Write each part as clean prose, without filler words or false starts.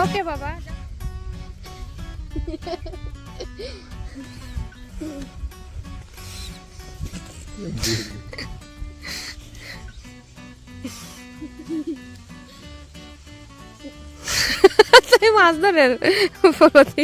ওকে বাবা। তুমি মাছ ধরেন প্রতি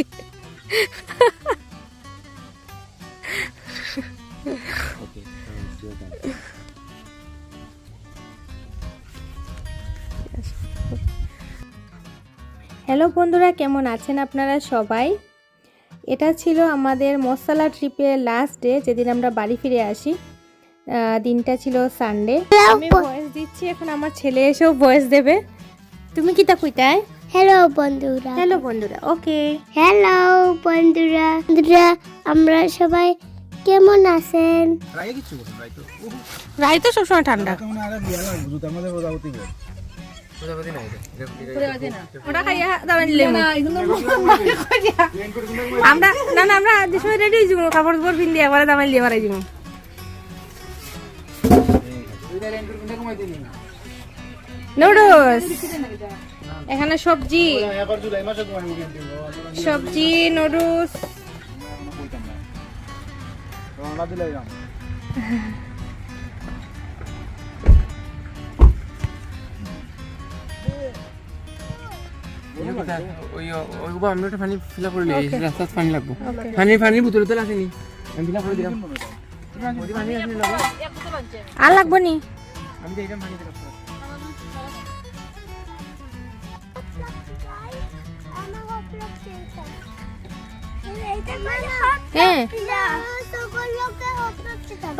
হ্যালো বন্ধুরা, কেমন আছেন আপনারা সবাই? এটা ছিল আমাদের মশলা ট্রিপের লাস্ট ডে, যেদিন আমরা বাড়ি ফিরে আসি। দিনটা ছিল সানডে। আমি ভয়েস দিচ্ছি, এখন আমার ছেলে এসেও ভয়েস দেবে। তুমি কি তা কইতাই? হ্যালো বন্ধুরা। হ্যালো বন্ধুরা। ওকে, হ্যালো বন্ধুরা। বন্ধুরা, আমরা সবাই কেমন আছেন? রাই তো সবসময় ঠান্ডা। ওটা খাইয়া দাবার নিলে আমরা না না আমরা যে সময় রেডি হয়ে যাবো, কাপড় চোপড় পিন দিয়ে আবার দামাই দিয়ে বাড়াই যাবো। নুডলস, এখানে সবজি সবজি নুডলস। পানি ফিল করে নিয়ে রাস্তায় পানি লাগবো। পানির বোতল তো আসেনি, আমি ফিল করে দিলাম। আর লাগবো নি? আমি দেখলাম পানি দিলাম। হ্যাঁ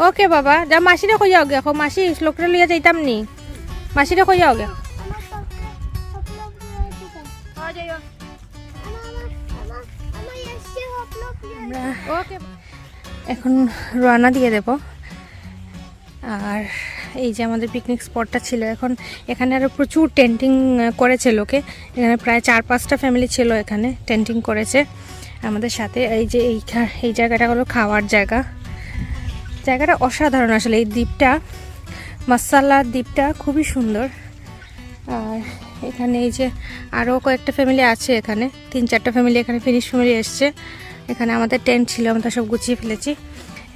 ওকে বাবা, যা মাসিরে কই যাও গে। মাসি শ্লোকটা লিয়ে যাইতাম নি, মাসিরে কই যাও গে। এখন রওনা দিয়ে দেব। আর এই যে আমাদের পিকনিক স্পটটা ছিল, এখন এখানে আরও প্রচুর টেন্টিং করেছে লোকে। এখানে প্রায় 4-5টা ফ্যামিলি ছিল, এখানে টেন্টিং করেছে আমাদের সাথে। এই যে এই জায়গাটা হলো খাওয়ার জায়গা। জায়গাটা অসাধারণ আসলে। এই দ্বীপটা, মাসালা দ্বীপটা খুবই সুন্দর। আর এখানে এই যে আরও কয়েকটা ফ্যামিলি আছে, এখানে 3-4টা ফ্যামিলি এখানে ফিনিশ ফ্যামিলি এসছে। এখানে আমাদের টেন্ট ছিল, আমরা সব গুছিয়ে ফেলেছি।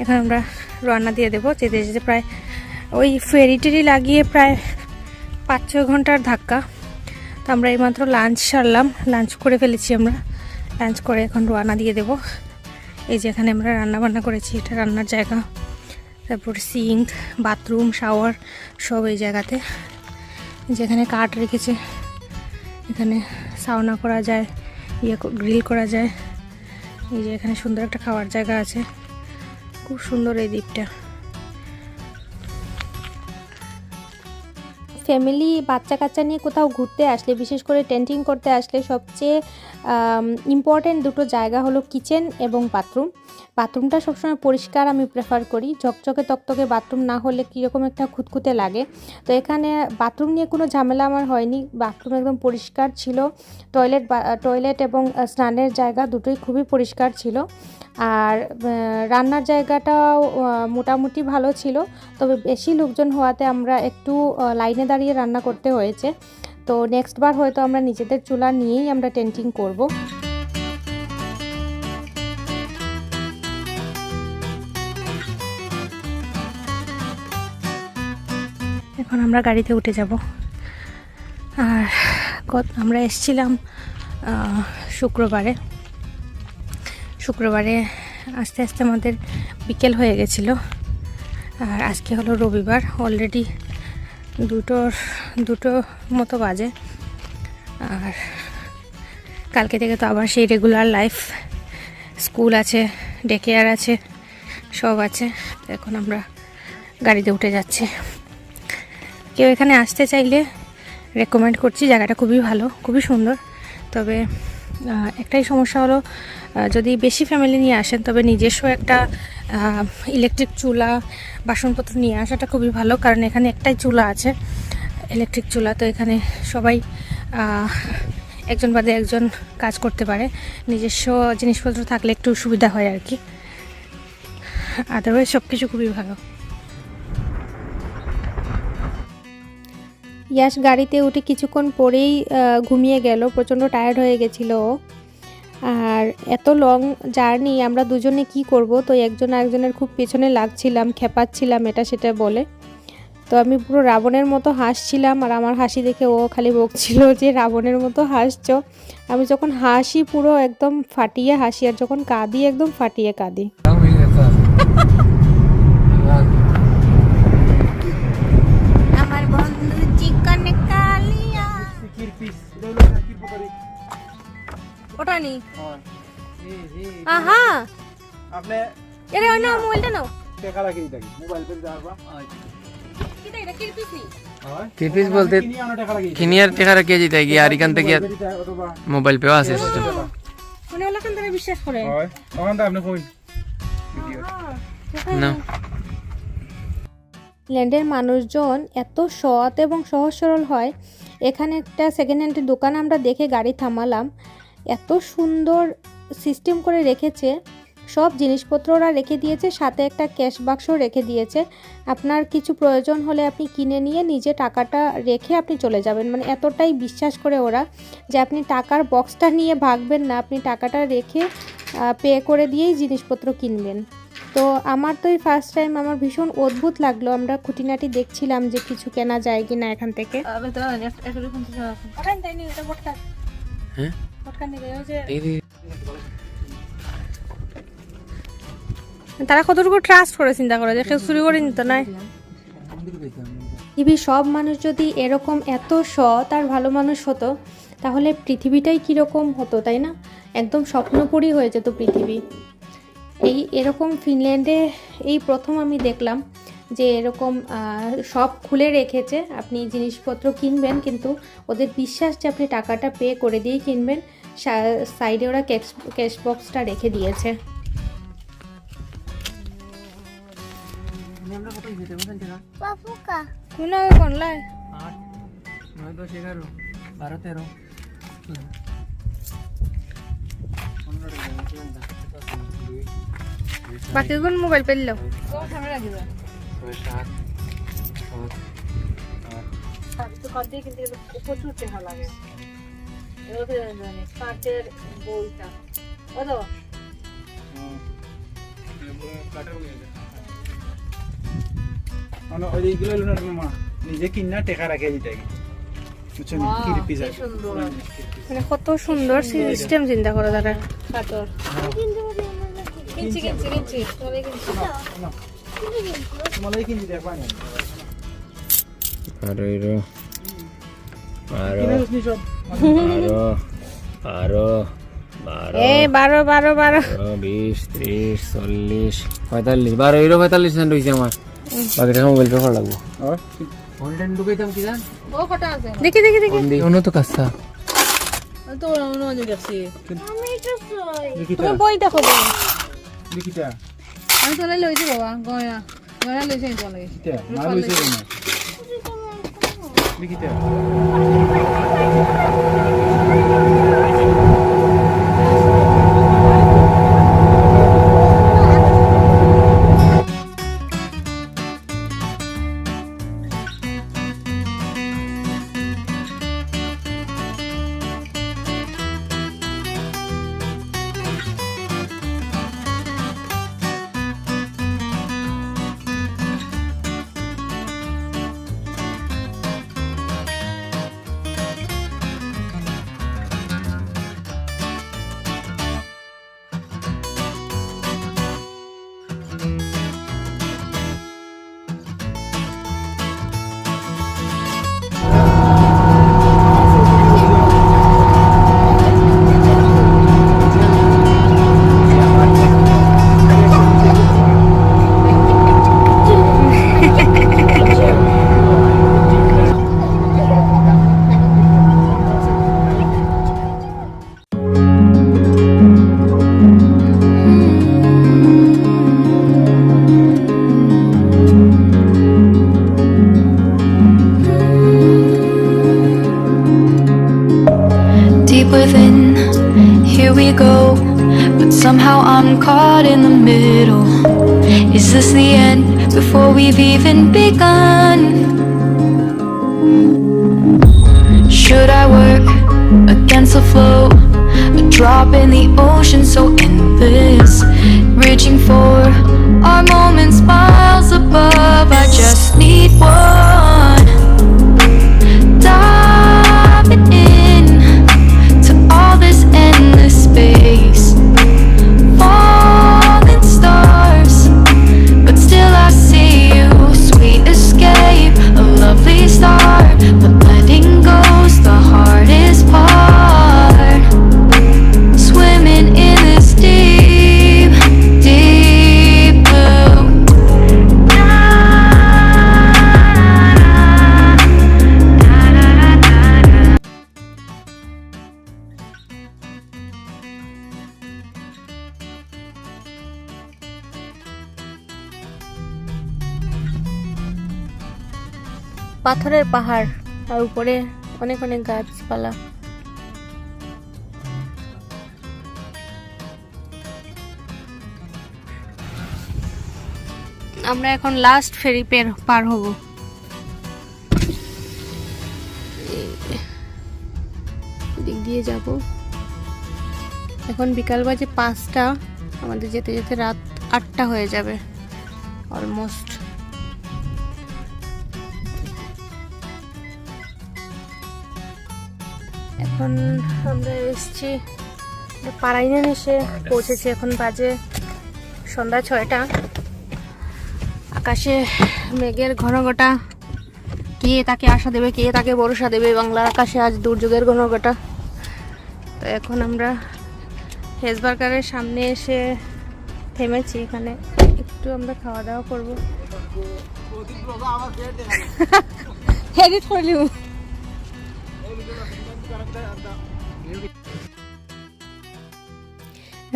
এখন আমরা রওনা দিয়ে দেবো। যেতে যেতে প্রায় ওই ফেরি টেরি লাগিয়ে প্রায় 5-6 ঘন্টার ধাক্কা। তো আমরা এইমাত্র লাঞ্চ সারলাম, লাঞ্চ করে ফেলেছি আমরা। লাঞ্চ করে এখন রওনা দিয়ে দেবো। এই যে এখানে আমরা রান্না বান্না করেছি, এটা রান্নার জায়গা। তারপর সিঙ্ক, বাথরুম, শাওয়ার সব এই জায়গাতে। যেখানে কাঠ রেখেছে, এখানে সাউনা করা যায়, গ্রিল করা যায়। এই যে এখানে সুন্দর একটা খাওয়ার জায়গা আছে, খুব সুন্দর এই দ্বীপটা। ফ্যামিলি বাচ্চা কাচ্চা নিয়ে কোথাও ঘুরতে আসলে, বিশেষ করে টেন্টিং করতে আসলে সবচেয়ে ইম্পর্টেন্ট দুটো জায়গা হলো কিচেন এবং বাথরুম। বাথরুমটা সবসময় পরিষ্কার আমি প্রেফার করি। ঝকঝকে তকতকে বাথরুম না হলে কীরকম একটা খুঁতখুঁতে লাগে। তো এখানে বাথরুম নিয়ে কোনো ঝামেলা আমার হয়নি, বাথরুম একদম পরিষ্কার ছিল। টয়লেট এবং স্নানের জায়গা দুটোই খুবই পরিষ্কার ছিল। আর রান্নার জায়গাটাও মোটামুটি ভালো ছিল, তবে বেশি লোকজন হওয়াতে আমরা একটু লাইনে দাঁড়িয়ে রান্না করতে হয়েছে। তো নেক্সট বার হয়তো আমরা নিজেদের চুলা নিয়েই আমরা টেন্টিং করব। এখন আমরা গাড়িতে উঠে যাব। আর আমরা এসেছিলাম শুক্রবারে আস্তে আস্তে আমাদের বিকেল হয়ে গেছিলো। আর আজকে হলো রবিবার, অলরেডি দুটো মতো বাজে। আর কালকে থেকে তো আবার সেই রেগুলার লাইফ, স্কুল আছে, ডে কেয়ার আছে, সব আছে। এখন আমরা গাড়িতে উঠে যাচ্ছি। কেউ এখানে আসতে চাইলে রেকমেন্ড করছি, জায়গাটা খুবই ভালো, খুবই সুন্দর। তবে একটাই সমস্যা হলো, যদি বেশি ফ্যামিলি নিয়ে আসেন তবে নিজস্ব একটা ইলেকট্রিক চুলা, বাসনপত্র নিয়ে আসাটা খুবই ভালো। কারণ এখানে একটাই চুলা আছে, ইলেকট্রিক চুলা। তো এখানে সবাই একজন বাদে একজন কাজ করতে পারে। নিজস্ব জিনিসপত্র থাকলে একটু সুবিধা হয় আর কি। আদারওয়াইজ সব কিছু খুবই ভালো। ইয়াশ গাড়িতে উঠে কিছুক্ষণ পরেই ঘুমিয়ে গেল, প্রচণ্ড টায়ার্ড হয়ে গেছিলো ও। আর এত লং জার্নি আমরা দুজনে কি করব, তো একজন আরেকজনের খুব পেছনে লাগছিলাম, খেপাচ্ছিলাম এটা সেটা বলে। তো আমি পুরো রাবণের মতো হাসছিলাম, আর আমার হাসি দেখে ও খালি বকছিল যে রাবণের মতো হাসছো। আমি যখন হাসি পুরো একদম ফাটিয়ে হাসি, আর যখন কাঁদি একদম ফাটিয়ে কাঁদি। আমার বন্ধু চিকন কালিয়া ওটা নি আহা আপনি এরে ওই নাও মোবাইলটা নাও টাকা লাগি দেখি মোবাইল পে যাবা কি এটা কিরপিস নি কিরপিস বলতে কিনিয়ার টাকা রাখি যেতে গিয়ে আর এখান থেকে মোবাইল পেও আছে সিস্টেম মানে ওলা কান ধরে বিশ্বাস করে হয় তখন তো আপনি কই না। ল্যান্ডের মানুষজন এত সৎ এবং সহজ সরল হয়। এখানে একটা সেকেন্ড হ্যান্ডের দোকান আমরা দেখে গাড়ি থামালাম, এত সুন্দর সিস্টেম করে রেখেছে, সব জিনিসপত্র ওরা রেখে দিয়েছে, সাথে একটা ক্যাশ বাক্স রেখে দিয়েছে। আপনার কিছু প্রয়োজন হলে আপনি কিনে নিয়ে নিজে টাকাটা রেখে আপনি চলে যাবেন, মানে এতটাই বিশ্বাস করে ওরা যে আপনি টাকার বক্সটা নিয়ে ভাগবেন না, আপনি টাকাটা রেখে পে করে দিয়েই জিনিসপত্র কিনবেন। তো আমার তো এই ফার্স্ট টাইম, আমার ভীষণ অদ্ভুত লাগলো। আমরা খুঁটিনাটি দেখছিলাম যে কিছু কেনা যায় কি না এখান থেকে। তারা কতটুকু ট্রাস্ট করে চিন্তা করে যে কেউ চুরি করে নিত না। পৃথিবীর সব মানুষ যদি এরকম এত সৎ আর ভালো মানুষ হতো, তাহলে পৃথিবীটাই কীরকম হতো, তাই না? একদম স্বপ্নপুরী হয়ে যেত পৃথিবী। এরকম ফিনল্যান্ডে এই প্রথম আমি দেখলাম যে এরকম সব খুলে রেখেছে, আপনি জিনিসপত্র কিনবেন কিন্তু ওদের বিশ্বাস যে আপনি টাকাটা পে করে দিয়েই কিনবেন। সাইডে ওরা ক্যাশ বক্সটা রেখে দিয়েছে। বাবুকা কোন কোনলাই 9 10 11 12 13 বাকি কোন মোবাইল পেলো নিজে কিনা টেকা রাখে দিতে মানে কত সুন্দর সিস্টেম চিন্তা করো তারা। এই 12 12 12 20 30 40 45 12 euro 45 সেন্ট হইছে আমার। বাকি টাকা মোবাইল পে করা লাগবে। অনলাইন ঢুকাইতাম কি জান? ও কত আছে দেখি দেখি দেখি অন্য তো কাঁচা তো অন্য অন্য দেখছি। আমি তো সই তুমি বই দেখো বই লিখিতা আমি তো লইছি বাবা গয়া গয়া লইছি তো লাগে লিখিতা না লইছে না লিখিতা Somehow I'm caught in the middle. Is this the end before we've even begun? should I work against the flow? A drop in the ocean so endless, reaching for our moments miles above. I just need one, diving in to all this endless space, falling stars, but still I see you. Sweet escape, a lovely start, but letting go's the hardest part. Swimming in this deep, deep blue. পাথরের পাহাড় আর উপরে অনেক অনেক গাছপালা। আমরা এখন last ফেরি পার হব। দিক দিয়ে যাব। এখন বিকাল বাজে 5টা, আমাদের যেতে যেতে রাত 8টা হয়ে যাবে অলমোস্ট। এখন আমরা এসেছি পারাইনান, এসে পৌঁছেছি। এখন বাজে সন্ধ্যা 6টা। আকাশে মেঘের ঘনঘটা, কে তাকে আশা দেবে, কে তাকে ভরসা দেবে। বাংলার আকাশে আজ দুর্যোগের ঘনঘটা। তো এখন আমরা হেজবার্গারের সামনে এসে থেমেছি। এখানে একটু আমরা খাওয়া দাওয়া করবো। এডিট করলিও।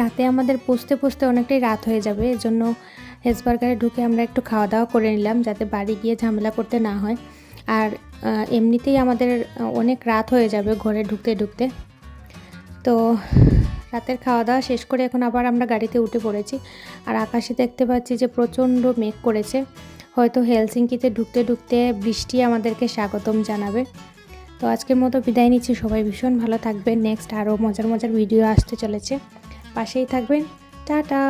রাতে আমাদের পৌঁছতে পৌঁছতে অনেকটাই রাত হয়ে যাবে, এজন্য হেজবার্গারে ঢুকে আমরা একটু খাওয়া দাওয়া করে নিলাম, যাতে বাড়ি গিয়ে ঝামেলা করতে না হয়। আর এমনিতেই আমাদের অনেক রাত হয়ে যাবে ঘরে ঢুকতে ঢুকতে। তো রাতের খাওয়া দাওয়া শেষ করে এখন আবার আমরা গাড়িতে উঠে পড়েছি। আর আকাশে দেখতে পাচ্ছি যে প্রচণ্ড মেঘ করেছে, হয়তো হেলসিঙ্কিতে ঢুকতে ঢুকতে বৃষ্টি আমাদেরকে স্বাগতম জানাবে। তো আজকের মতো বিদায় নিচ্ছি। সবাই ভীষণ ভালো থাকবেন। নেক্সট আরও মজার মজার ভিডিও আসতে চলেছে, পাশেই থাকবেন। টাটা।